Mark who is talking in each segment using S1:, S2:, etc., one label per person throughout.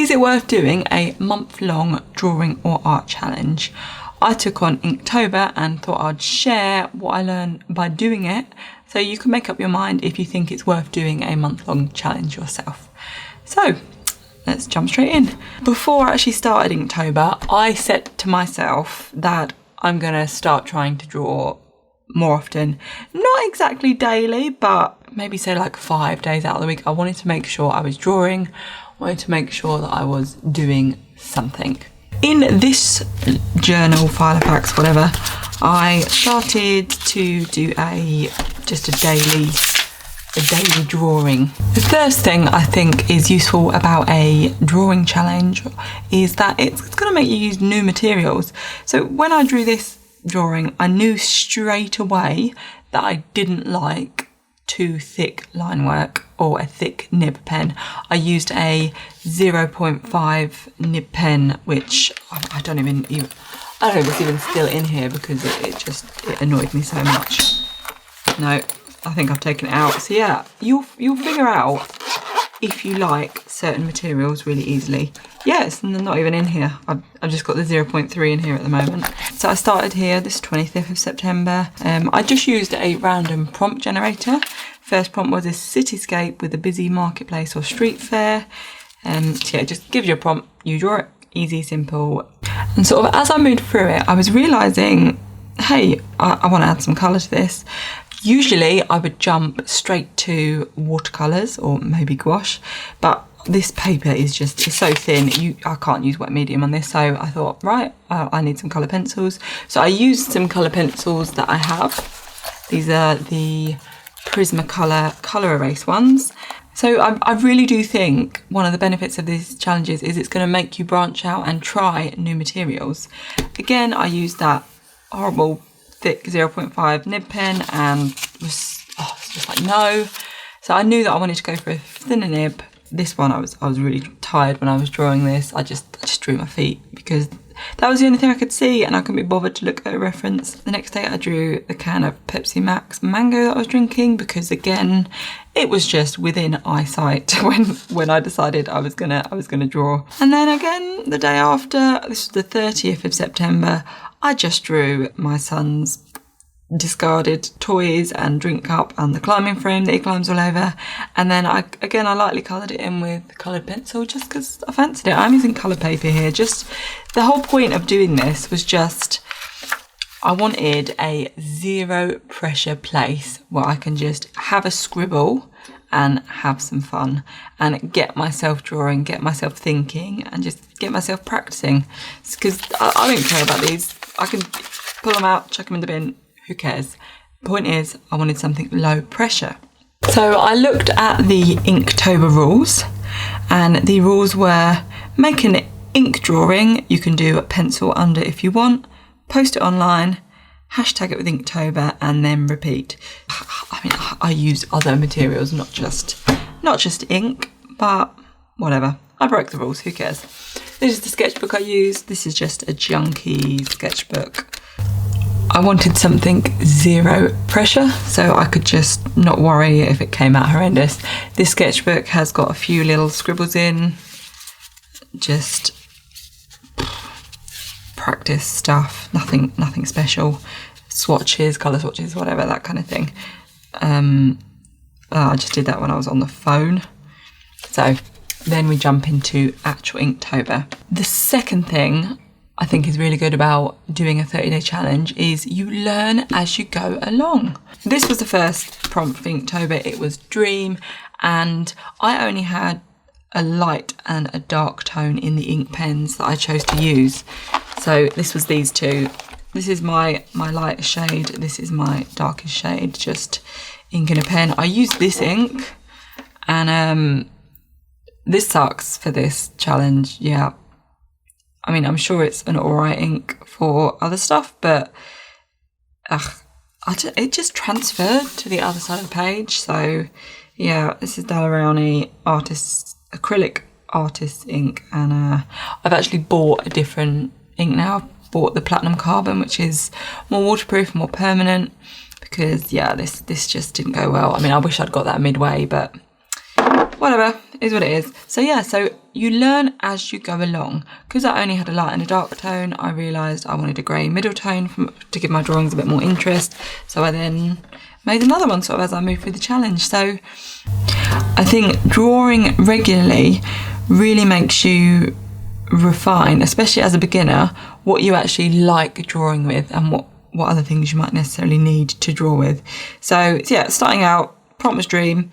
S1: Is it worth doing a month-long drawing or art challenge? I took on Inktober and thought I'd share what I learned by doing it, so you can make up your mind if you think it's worth doing a month-long challenge yourself. So let's jump straight in. Before I actually started Inktober, I set to myself that I'm gonna start trying to draw more often. Not exactly daily, but maybe say like 5 days out of the week. I wanted to make sure I was drawing, wanted to make sure that I was doing something. In this journal, file of facts, whatever, I started to do just a daily drawing. The first thing I think is useful about a drawing challenge is that it's going to make you use new materials. So when I drew this drawing, I knew straight away that I didn't like too thick line work or a thick nib pen. I used a 0.5 nib pen, which I don't know if it's even still in here because it annoyed me so much. No, I think I've taken it out. So yeah, you'll figure out if you like certain materials really easily. Yes, and they're not even in here. I've just got the 0.3 in here at the moment. So I started here, this 25th of September. I just used a random prompt generator. First prompt was a cityscape with a busy marketplace or street fair. So yeah, it just gives you a prompt, you draw it, easy, simple. And sort of as I moved through it, I was realising, hey, I want to add some colour to this. Usually I would jump straight to watercolours or maybe gouache, but this paper is it's so thin, I can't use wet medium on this, so I thought, right, I need some colour pencils. So I used some colour pencils that I have. These are the Prismacolor colour erase ones. So I really do think one of the benefits of these challenges is it's going to make you branch out and try new materials. Again, I used that horrible thick 0.5 nib pen and was just like, no. So I knew that I wanted to go for a thinner nib. This one, I was really tired when I was drawing this. I just drew my feet because that was the only thing I could see and I couldn't be bothered to look at a reference. The next day I drew the can of Pepsi Max mango that I was drinking because again, it was just within eyesight when I decided I was gonna draw. And then again, the day after, this was the 30th of September, I just drew my son's discarded toys and drink cup and the climbing frame that he climbs all over, and then I lightly coloured it in with coloured pencil just because I fancied it. I'm using coloured paper here. Just the whole point of doing this was just I wanted a zero pressure place where I can just have a scribble and have some fun and get myself drawing, get myself thinking and just get myself practicing, because I don't care about these. I can pull them out, chuck them in the bin, who cares? The point is, I wanted something low pressure. So I looked at the Inktober rules, and the rules were make an ink drawing. You can do a pencil under if you want, post it online, hashtag it with Inktober, and then repeat. I mean, I used other materials, not just ink, but whatever. I broke the rules, who cares? This is the sketchbook I use. This is just a junky sketchbook. I wanted something zero pressure, so I could just not worry if it came out horrendous. This sketchbook has got a few little scribbles in, just practice stuff, nothing special. Swatches, colour swatches, whatever, that kind of thing. I just did that when I was on the phone. So then we jump into actual Inktober. The second thing I think is really good about doing a 30-day challenge is you learn as you go along. This was the first prompt for Inktober. It was dream, and I only had a light and a dark tone in the ink pens that I chose to use. So this was these two. This is my lighter shade. This is my darkest shade, just ink in a pen. I used this ink, and this sucks for this challenge, yeah. I mean, I'm sure it's an alright ink for other stuff, but it just transferred to the other side of the page. So yeah, this is Dalerani acrylic artist ink, and I've actually bought a different ink now. I've bought the platinum carbon, which is more waterproof, more permanent, because yeah, this just didn't go well. I mean, I wish I'd got that midway, but whatever, is what it is. So yeah, so you learn as you go along. Because I only had a light and a dark tone, I realised I wanted a grey middle tone to give my drawings a bit more interest. So I then made another one sort of as I moved through the challenge. So I think drawing regularly really makes you refine, especially as a beginner, what you actually like drawing with and what other things you might necessarily need to draw with. So yeah, starting out, prompt was dream,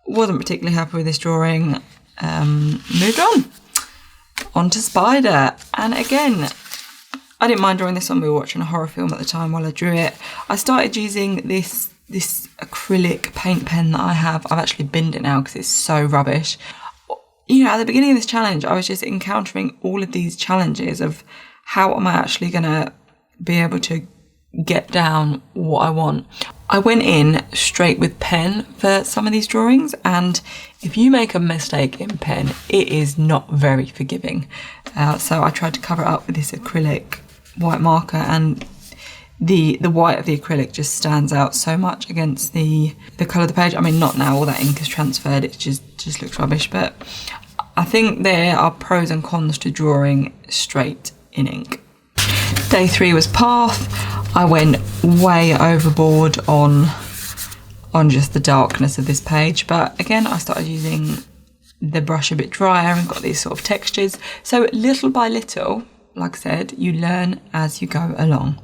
S1: wasn't particularly happy with this drawing, moved on to Spider. And again, I didn't mind drawing this one. We were watching a horror film at the time while I drew it. I started using this acrylic paint pen that I have. I've actually binned it now because it's so rubbish. You know, at the beginning of this challenge, I was just encountering all of these challenges of how am I actually going to be able to get down what I want. I went in straight with pen for some of these drawings, and if you make a mistake in pen, it is not very forgiving. So I tried to cover it up with this acrylic white marker, and the white of the acrylic just stands out so much against the colour of the page. I mean, not now, all that ink is transferred, it just looks rubbish, but I think there are pros and cons to drawing straight in ink. Day 3 was path. I went way overboard on just the darkness of this page, but again, I started using the brush a bit drier and got these sort of textures. So little by little, like I said, you learn as you go along.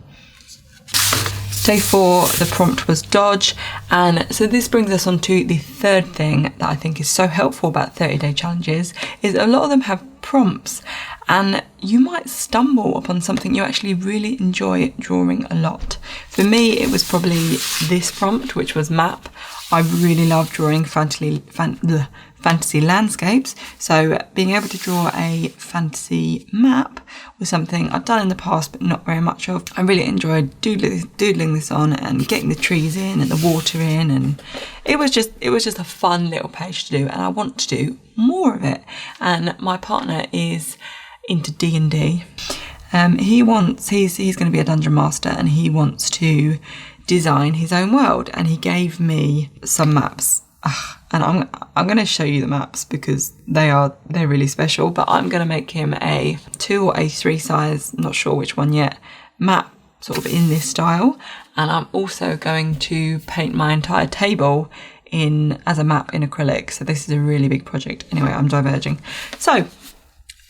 S1: Day 4, the prompt was dodge, and so this brings us on to the third thing that I think is so helpful about 30-day challenges, is a lot of them have prompts, and you might stumble upon something you actually really enjoy drawing a lot. For me, it was probably this prompt, which was map. I really love drawing fantasy landscapes, so being able to draw a fantasy map was something I've done in the past but not very much of. I really enjoyed doodling this on and getting the trees in and the water in, and it was just a fun little page to do, and I want to do more of it. And my partner is into D&D. He's going to be a dungeon master, and he wants to design his own world, and he gave me some maps. And I'm going to show you the maps because they're really special, but I'm going to make him a 2 or A3 size, not sure which one yet, map sort of in this style. And I'm also going to paint my entire table as a map in acrylic. So this is a really big project. Anyway, I'm diverging. So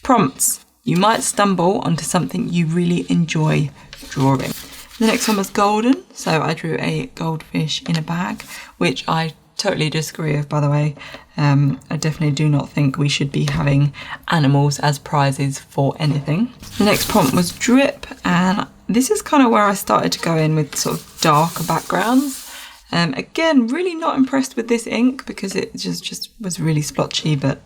S1: prompts. You might stumble onto something you really enjoy drawing. The next one was golden. So I drew a goldfish in a bag, which I totally disagree with, by the way. I definitely do not think we should be having animals as prizes for anything. The next prompt was drip, and this is kind of where I started to go in with sort of darker backgrounds. Again, really not impressed with this ink because it just was really splotchy, but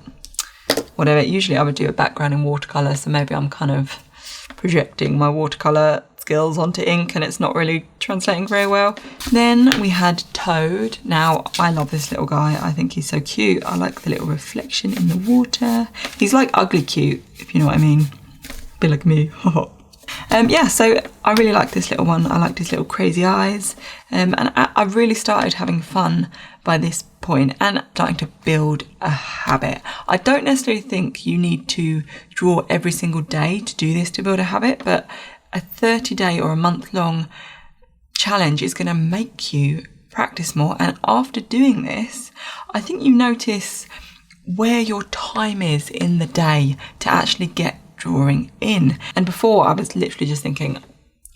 S1: whatever. Usually I would do a background in watercolour, so maybe I'm kind of projecting my watercolour skills onto ink and it's not really translating very well. Then we had Toad. Now, I love this little guy. I think he's so cute. I like the little reflection in the water. He's like ugly cute, if you know what I mean. Be like me. Yeah, so I really like this little one. I liked his little crazy eyes. And I really started having fun by this point and starting to build a habit. I don't necessarily think you need to draw every single day to do this to build a habit, but a 30-day or a month-long challenge is going to make you practice more. And after doing this, I think you notice where your time is in the day to actually get drawing in. And before, I was literally just thinking,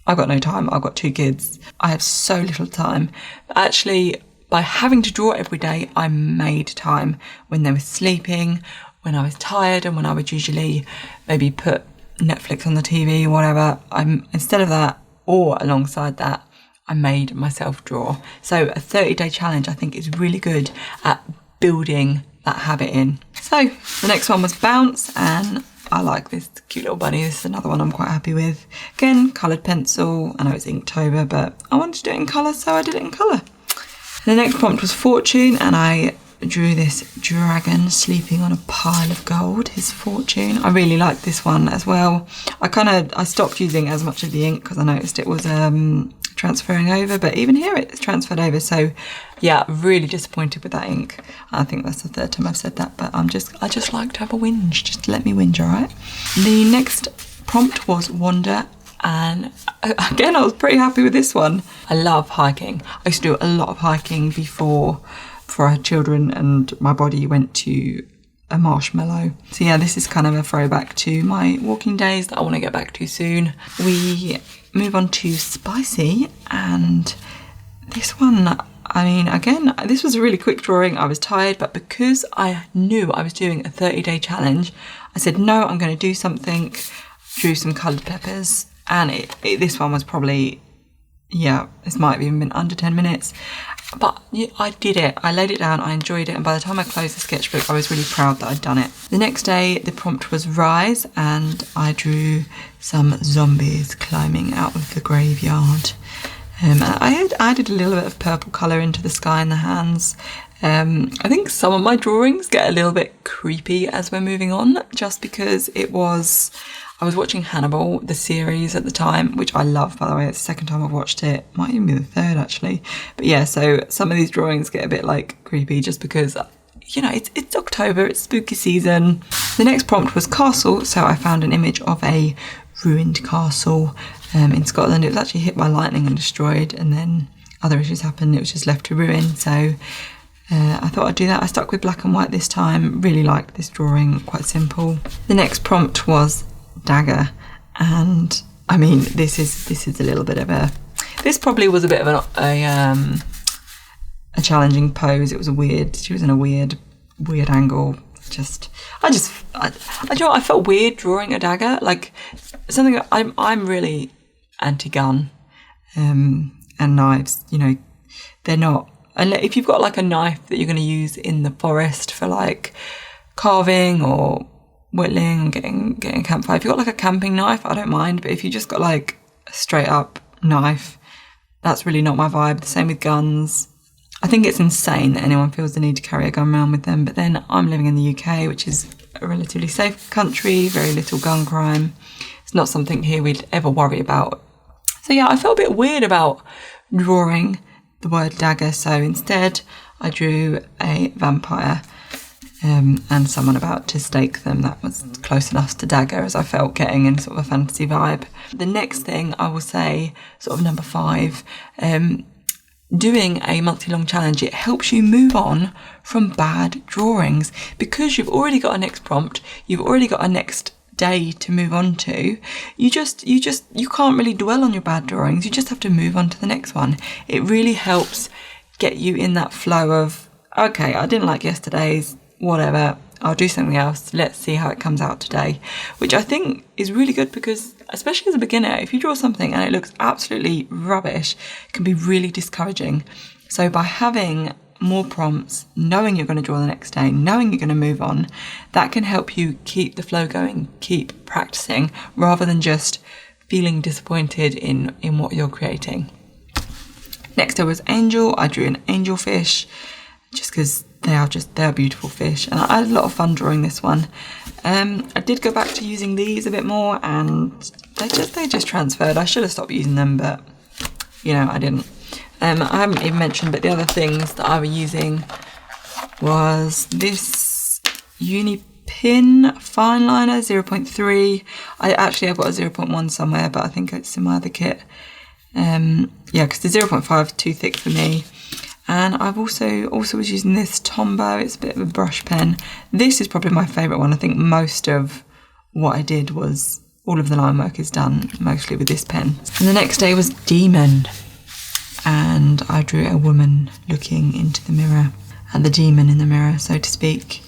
S1: I've got no time, I've got 2 kids, I have so little time. But actually, by having to draw every day, I made time when they were sleeping, when I was tired, and when I would usually maybe put Netflix on the TV or whatever. Instead of that, or alongside that, I made myself draw. So a 30-day challenge I think is really good at building that habit in. So the next one was bounce, and I like this cute little bunny. This is another one I'm quite happy with. Again, coloured pencil. I know it's Inktober, but I wanted to do it in colour, so I did it in colour. The next prompt was fortune, and I drew this dragon sleeping on a pile of gold, his fortune. I really liked this one as well. I stopped using as much of the ink because I noticed it was transferring over, but even here it's transferred over. So yeah, really disappointed with that ink. I think that's the third time I've said that, but I just like to have a whinge. Just let me whinge, all right? The next prompt was wander, and again, I was pretty happy with this one. I love hiking. I used to do a lot of hiking before I had children, and my body went to a marshmallow. So yeah, this is kind of a throwback to my walking days that I want to get back to soon. We move on to spicy, and this one, I mean, again, this was a really quick drawing. I was tired, but because I knew I was doing a 30-day challenge, I said, no, I'm going to do something. Drew some coloured peppers, and this one was probably, yeah, this might have even been under 10 minutes. But I did it. I laid it down, I enjoyed it, and by the time I closed the sketchbook, I was really proud that I'd done it. The next day, the prompt was rise, and I drew some zombies climbing out of the graveyard. I had added a little bit of purple colour into the sky and the hands. I think some of my drawings get a little bit creepy as we're moving on, just because I was watching Hannibal, the series at the time, which I love, by the way. It's the second time I've watched it. Might even be the third, actually. But yeah, so some of these drawings get a bit like creepy just because, you know, it's October, it's spooky season. The next prompt was castle, so I found an image of a ruined castle in Scotland. It was actually hit by lightning and destroyed, and then other issues happened. It was just left to ruin, so I thought I'd do that. I stuck with black and white this time. Really liked this drawing, quite simple. The next prompt was dagger, and I mean, this is a little bit of this probably was a bit of a challenging pose. It was she was in a weird angle. I felt weird drawing a dagger, like something. I'm really anti-gun, and knives, you know, they're not, if you've got like a knife that you're going to use in the forest for like carving or whittling, getting a campfire. If you've got like a camping knife, I don't mind, but if you just got like a straight up knife, that's really not my vibe. The same with guns. I think it's insane that anyone feels the need to carry a gun around with them, but then I'm living in the UK, which is a relatively safe country, very little gun crime. It's not something here we'd ever worry about. So yeah, I felt a bit weird about drawing the word dagger, so instead I drew a vampire and someone about to stake them. That was close enough to dagger as I felt, getting in sort of a fantasy vibe. The next thing I will say, sort of number 5, doing a monthly long challenge, it helps you move on from bad drawings because you've already got a next prompt, you've already got a next day to move on to. You can't really dwell on your bad drawings, you just have to move on to the next one. It really helps get you in that flow of, okay, I didn't like yesterday's, whatever, I'll do something else, let's see how it comes out today, which I think is really good because, especially as a beginner, if you draw something and it looks absolutely rubbish, it can be really discouraging. So by having more prompts, knowing you're going to draw the next day, knowing you're going to move on, that can help you keep the flow going, keep practicing, rather than just feeling disappointed in what you're creating. Next there was angel. I drew an angelfish just because they're beautiful fish, and I had a lot of fun drawing this one. I did go back to using these a bit more, and they just transferred. I should have stopped using them, but you know, I didn't. I haven't even mentioned, but the other things that I was using was this Uni Pin fine liner 0.3. I've got a 0.1 somewhere, but I think it's in my other kit. Yeah, because the 0.5 is too thick for me. And I've also was using this Tombow. It's a bit of a brush pen. This is probably my favourite one. I think most of what I did was, all of the line work is done mostly with this pen. And the next day was demon. And I drew a woman looking into the mirror, and the demon in the mirror, so to speak.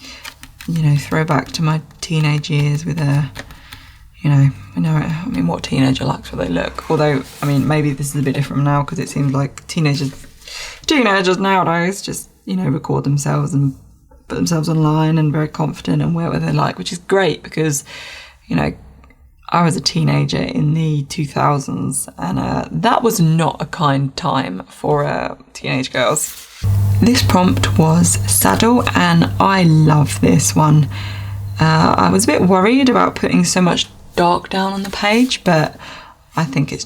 S1: You know, throwback to my teenage years with a, you know, I mean, what teenager likes what they look? Although, I mean, maybe this is a bit different now because it seems like teenagers nowadays just, you know, record themselves and put themselves online and very confident and wear what they like, which is great because, you know, I was a teenager in the 2000s, and that was not a kind time for teenage girls. This prompt was saddle, and I love this one. I was a bit worried about putting so much dark down on the page, but I think it's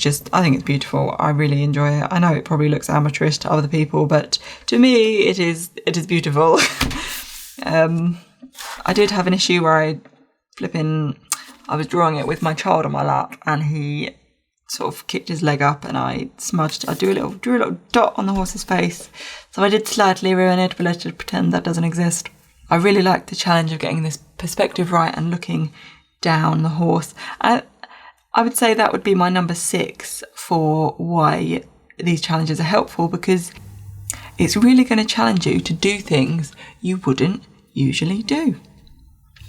S1: beautiful. I really enjoy it. I know it probably looks amateurish to other people, but to me it is beautiful. I did have an issue where I was drawing it with my child on my lap, and he sort of kicked his leg up, and I drew a little dot on the horse's face. So I did slightly ruin it, but let's just pretend that doesn't exist. I really like the challenge of getting this perspective right and looking down the horse. I would say that would be my number 6 for why these challenges are helpful, because it's really going to challenge you to do things you wouldn't usually do.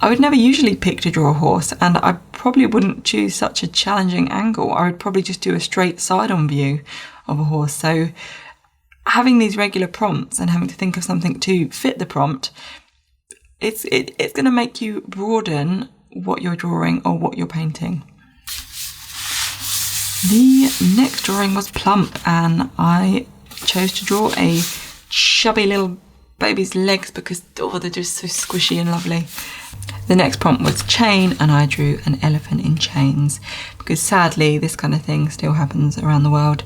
S1: I would never usually pick to draw a horse, and I probably wouldn't choose such a challenging angle. I would probably just do a straight side-on view of a horse. So having these regular prompts and having to think of something to fit the prompt, it's going to make you broaden what you're drawing or what you're painting. The next drawing was Plump, and I chose to draw a chubby little baby's legs because they're just so squishy and lovely. The next prompt was Chain, and I drew an elephant in chains because sadly this kind of thing still happens around the world,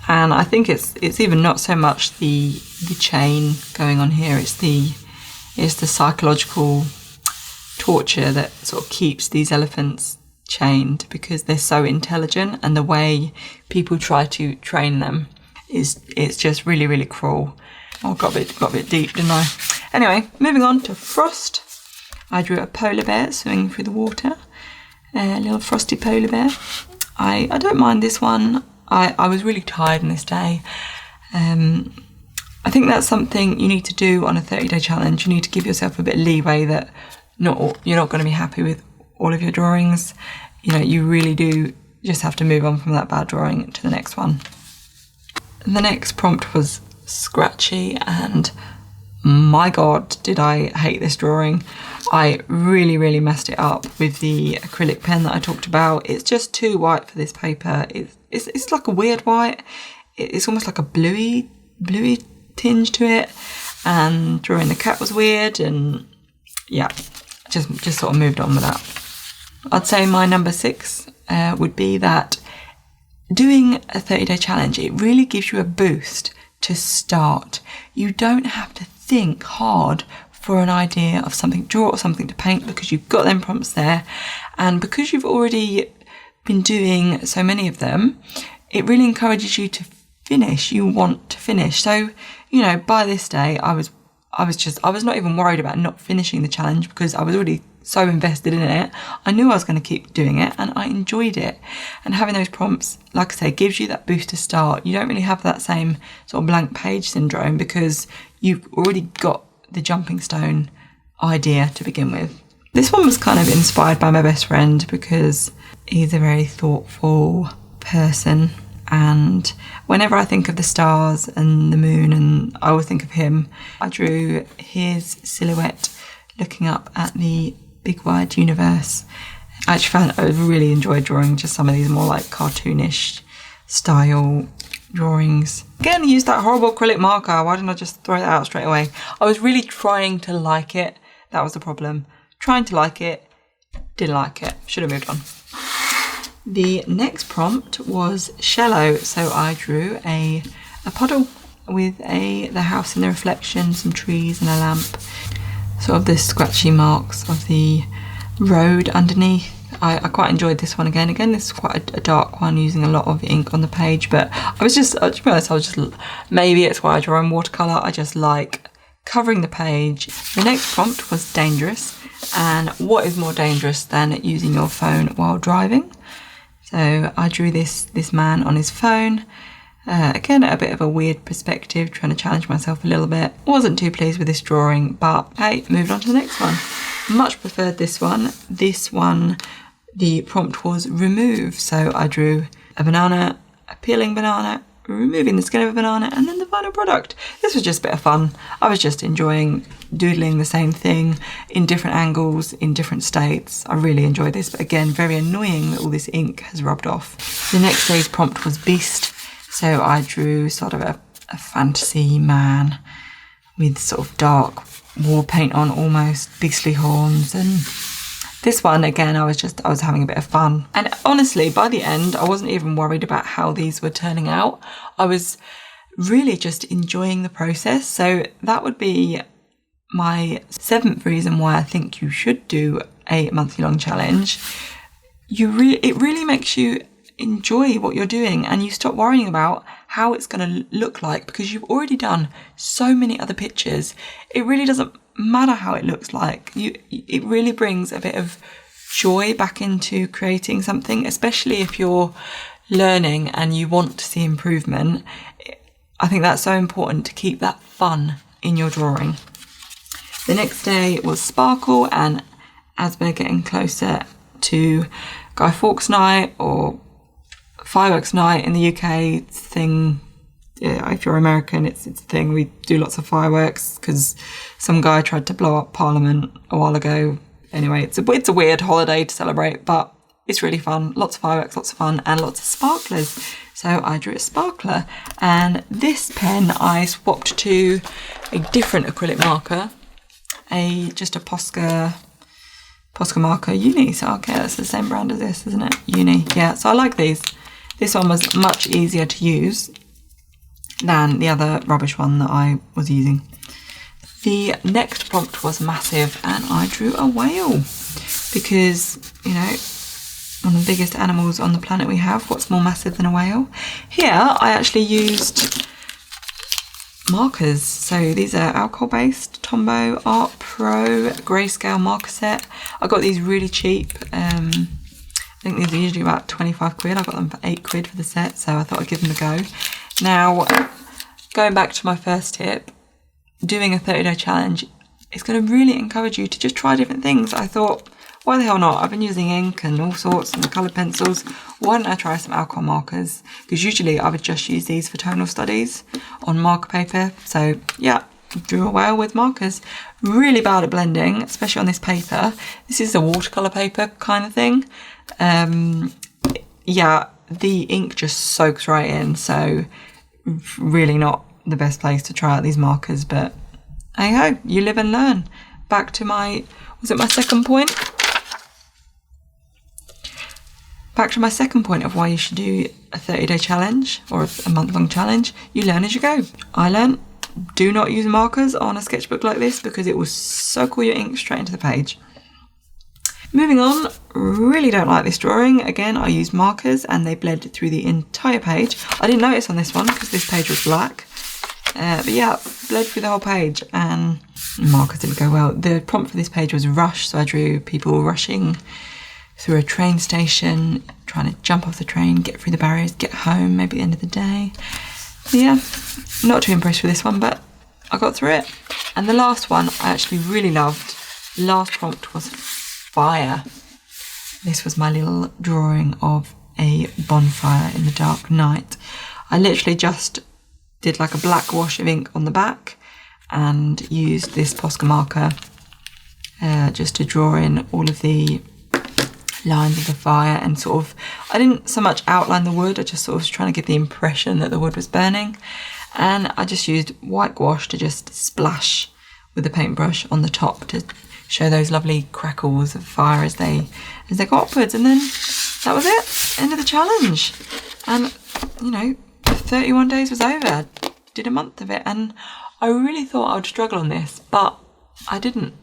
S1: and I think it's even not so much the chain going on here, it's the psychological torture that sort of keeps these elephants chained because they're so intelligent, and the way people try to train them it's just really, really cruel. Oh, got a bit deep, didn't I? Anyway, moving on to Frost. I drew a polar bear swimming through the water, a little frosty polar bear. I don't mind this one. I was really tired on this day. I think that's something you need to do on a 30-day challenge. You need to give yourself a bit of leeway that you're not going to be happy with all of your drawings. You know, you really do just have to move on from that bad drawing to the next one. The next prompt was Scratchy, and my God, did I hate this drawing. I really, really messed it up with the acrylic pen that I talked about. It's just too white for this paper. It's like a weird white. It's almost like a bluey tinge to it, and drawing the cat was weird, and yeah, just sort of moved on with that. I'd say my number 6 would be that doing a 30-day challenge, it really gives you a boost to start. You don't have to think hard for an idea of something to draw or something to paint because you've got them prompts there, and because you've already been doing so many of them, it really encourages you to finish. You want to finish. So, you know, by this day I was not even worried about not finishing the challenge because I was already so invested in it. I knew I was going to keep doing it, and I enjoyed it. And having those prompts, like I say, gives you that boost to start. You don't really have that same sort of blank page syndrome because you've already got the jumping stone idea to begin with. This one was kind of inspired by my best friend because he's a very thoughtful person, and whenever I think of the stars and the moon, and I always think of him, I drew his silhouette looking up at the big wide universe. I really enjoyed drawing just some of these more like cartoonish style drawings. Again, I used that horrible acrylic marker. Why didn't I just throw that out straight away? I was really trying to like it. That was the problem. Trying to like it, didn't like it. Should have moved on. The next prompt was Shallow, so I drew a puddle with the house in the reflection, some trees and a lamp. Sort of the scratchy marks of the road underneath. I quite enjoyed this one again. Again, this is quite a dark one, using a lot of ink on the page, but to be honest, maybe it's why I draw in watercolour. I just like covering the page. The next prompt was Dangerous, and what is more dangerous than using your phone while driving? So I drew this man on his phone. Again, a bit of a weird perspective, trying to challenge myself a little bit. Wasn't too pleased with this drawing, but hey, moved on to the next one. Much preferred this one. This one, the prompt was Remove. So I drew a banana, a peeling banana, removing the skin of a banana, and then the final product. This was just a bit of fun. I was just enjoying doodling the same thing in different angles, in different states. I really enjoyed this, but again, very annoying that all this ink has rubbed off. The next day's prompt was Beast. So I drew sort of a fantasy man with sort of dark war paint on, almost beastly horns, and This one, again, I was having a bit of fun. And honestly, by the end, I wasn't even worried about how these were turning out. I was really just enjoying the process. So that would be my 7th reason why I think you should do a monthly long challenge. It really makes you enjoy what you're doing, and you stop worrying about how it's going to look like, because you've already done so many other pictures. It really doesn't matter how it looks like. It really brings a bit of joy back into creating something, especially if you're learning and you want to see improvement. I think that's so important to keep that fun in your drawing. The next day was Sparkle, and as we're getting closer to Guy Fawkes Night or Fireworks Night in the UK thing, yeah, if you're American, it's a thing. We do lots of fireworks because some guy tried to blow up Parliament a while ago. Anyway, it's a weird holiday to celebrate, but it's really fun. Lots of fireworks, lots of fun, and lots of sparklers. So I drew a sparkler, and this pen I swapped to a different acrylic marker, just a Posca marker Uni. So okay, that's the same brand as this, isn't it? Uni. Yeah. So I like these. This one was much easier to use than the other rubbish one that I was using. The next prompt was massive, and I drew a whale because, you know, one of the biggest animals on the planet we have. What's more massive than a whale? Here I actually used markers. So these are alcohol-based Tombow Art Pro grayscale marker set. I got these really cheap. I think these are usually about 25 quid. I got them for 8 quid for the set, so I thought I'd give them a go. Now, going back to my first tip, doing a 30-day challenge is going to really encourage you to just try different things. I thought, why the hell not? I've been using ink and all sorts and coloured pencils. Why don't I try some alcohol markers? Because usually I would just use these for tonal studies on marker paper. So yeah, drew a whale with markers. Really bad at blending, especially on this paper. This is a watercolour paper kind of thing. Yeah, the ink just soaks right in, so really not the best place to try out these markers, but hey ho, you live and learn. Back to my second point? Back to my second point of why you should do a 30-day challenge or a month-long challenge. You learn as you go. I learned, do not use markers on a sketchbook like this because it will soak all your ink straight into the page. Moving on, really don't like this drawing. Again, I used markers and they bled through the entire page. I didn't notice on this one because this page was black. But yeah, bled through the whole page and markers didn't go well. The prompt for this page was rush, so I drew people rushing through a train station, trying to jump off the train, get through the barriers, get home, maybe at the end of the day. But yeah, not too impressed with this one, but I got through it. And the last one I actually really loved. The last prompt was fire. This was my little drawing of a bonfire in the dark night. I literally just did like a black wash of ink on the back and used this Posca marker just to draw in all of the lines of the fire, and sort of, I didn't so much outline the wood, I just sort of was trying to give the impression that the wood was burning, and I just used white gouache to just splash with the paintbrush on the top to show those lovely crackles of fire as they go upwards. And then that was it, end of the challenge. And you know, 31 days was over. I did a month of it, and I really thought I would struggle on this, but I didn't,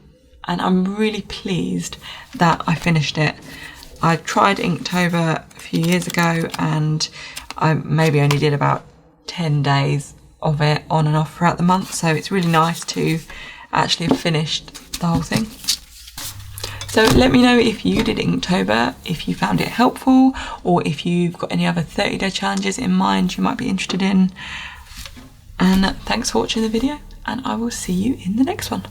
S1: and I'm really pleased that I finished it. I tried Inktober a few years ago and I maybe only did about 10 days of it on and off throughout the month, so it's really nice to actually have finished the whole thing. So let me know if you did Inktober, if you found it helpful, or if you've got any other 30-day challenges in mind you might be interested in. And thanks for watching the video, and I will see you in the next one.